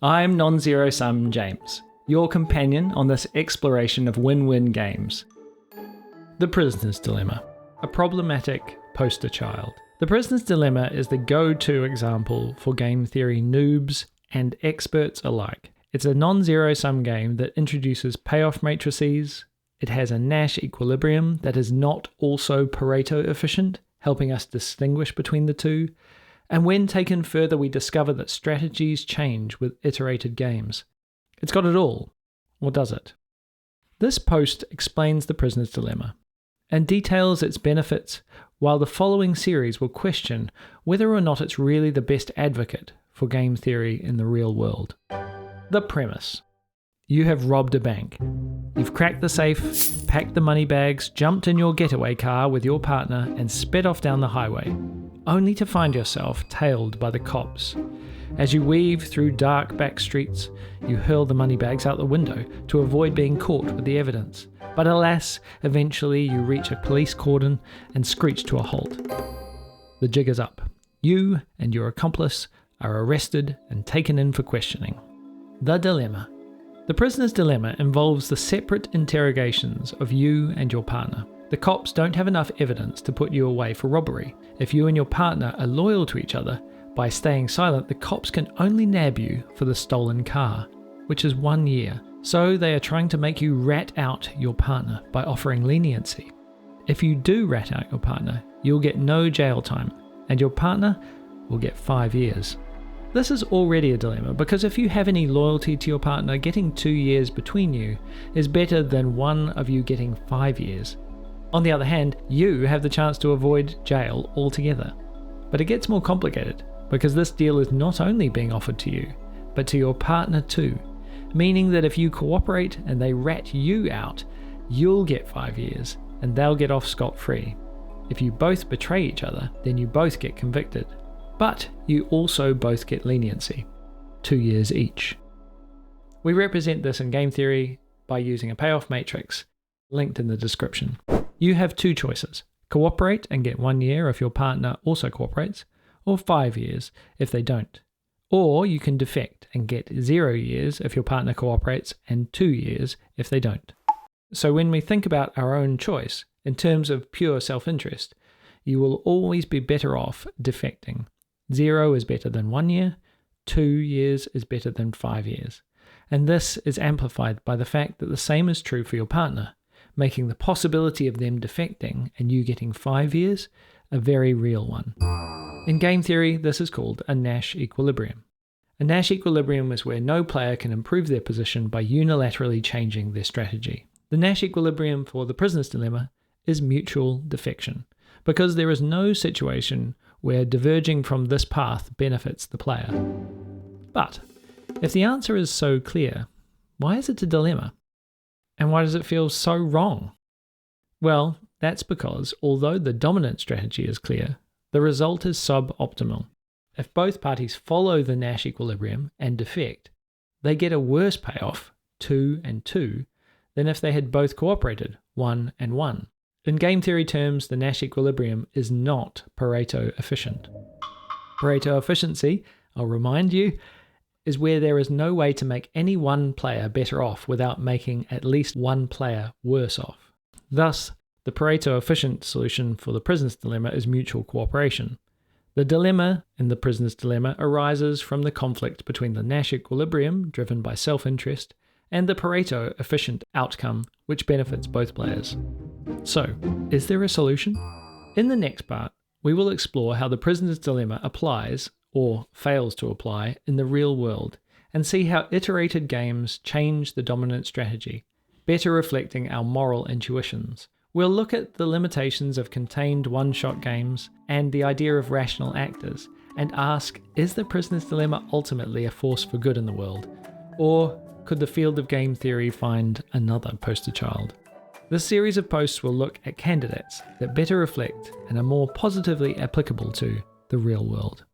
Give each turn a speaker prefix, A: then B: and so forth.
A: I'm Non-Zero Sum James, your companion on this exploration of win-win games. The Prisoner's Dilemma, a problematic poster child. The Prisoner's Dilemma is the go-to example for game theory noobs and experts alike. It's a non-zero sum game that introduces payoff matrices. It has a Nash equilibrium that is not also Pareto efficient, helping us distinguish between the two. And when taken further, we discover that strategies change with iterated games. It's got it all, or does it? This post explains the Prisoner's Dilemma and details its benefits, while the following series will question whether or not it's really the best advocate for game theory in the real world. The premise. You have robbed a bank. You've cracked the safe, packed the money bags, jumped in your getaway car with your partner and sped off down the highway, only to find yourself tailed by the cops. As you weave through dark back streets, you hurl the money bags out the window to avoid being caught with the evidence. But alas, eventually you reach a police cordon and screech to a halt. The jig is up. You and your accomplice are arrested and taken in for questioning. The Dilemma. The Prisoner's Dilemma involves the separate interrogations of you and your partner. The cops don't have enough evidence to put you away for robbery. If you and your partner are loyal to each other, by staying silent, the cops can only nab you for the stolen car, which is 1 year. So they are trying to make you rat out your partner by offering leniency. If you do rat out your partner, you'll get no jail time, and your partner will get 5 years. This is already a dilemma, because if you have any loyalty to your partner, getting 2 years between you is better than one of you getting 5 years. On the other hand, you have the chance to avoid jail altogether. But it gets more complicated, because this deal is not only being offered to you, but to your partner too, meaning that if you cooperate and they rat you out, you'll get 5 years, and they'll get off scot-free. If you both betray each other, then you both get convicted. But you also both get leniency, 2 years each. We represent this in game theory by using a payoff matrix linked in the description. You have two choices: cooperate and get 1 year if your partner also cooperates, or 5 years if they don't. Or you can defect and get 0 years if your partner cooperates and 2 years if they don't. So when we think about our own choice in terms of pure self-interest, you will always be better off defecting. 0 is better than 1 year, 2 years is better than 5 years. And this is amplified by the fact that the same is true for your partner, making the possibility of them defecting and you getting 5 years a very real one. In game theory, this is called a Nash equilibrium. A Nash equilibrium is where no player can improve their position by unilaterally changing their strategy. The Nash equilibrium for the Prisoner's Dilemma is mutual defection, because there is no situation where diverging from this path benefits the player. But if the answer is so clear, why is it a dilemma? And why does it feel so wrong? Well, that's because although the dominant strategy is clear, the result is suboptimal. If both parties follow the Nash equilibrium and defect, they get a worse payoff, 2 and 2, than if they had both cooperated, 1 and 1. In game theory terms, the Nash equilibrium is not Pareto efficient. Pareto efficiency, I'll remind you, is where there is no way to make any one player better off without making at least one player worse off. Thus, the Pareto efficient solution for the Prisoner's Dilemma is mutual cooperation. The dilemma in the Prisoner's Dilemma arises from the conflict between the Nash equilibrium, driven by self-interest, and the Pareto efficient outcome, which benefits both players. So, is there a solution? In the next part, we will explore how the Prisoner's Dilemma applies, or fails to apply, in the real world, and see how iterated games change the dominant strategy, better reflecting our moral intuitions. We'll look at the limitations of contained one-shot games and the idea of rational actors, and ask, is the Prisoner's Dilemma ultimately a force for good in the world? Or could the field of game theory find another poster child? This series of posts will look at candidates that better reflect and are more positively applicable to the real world.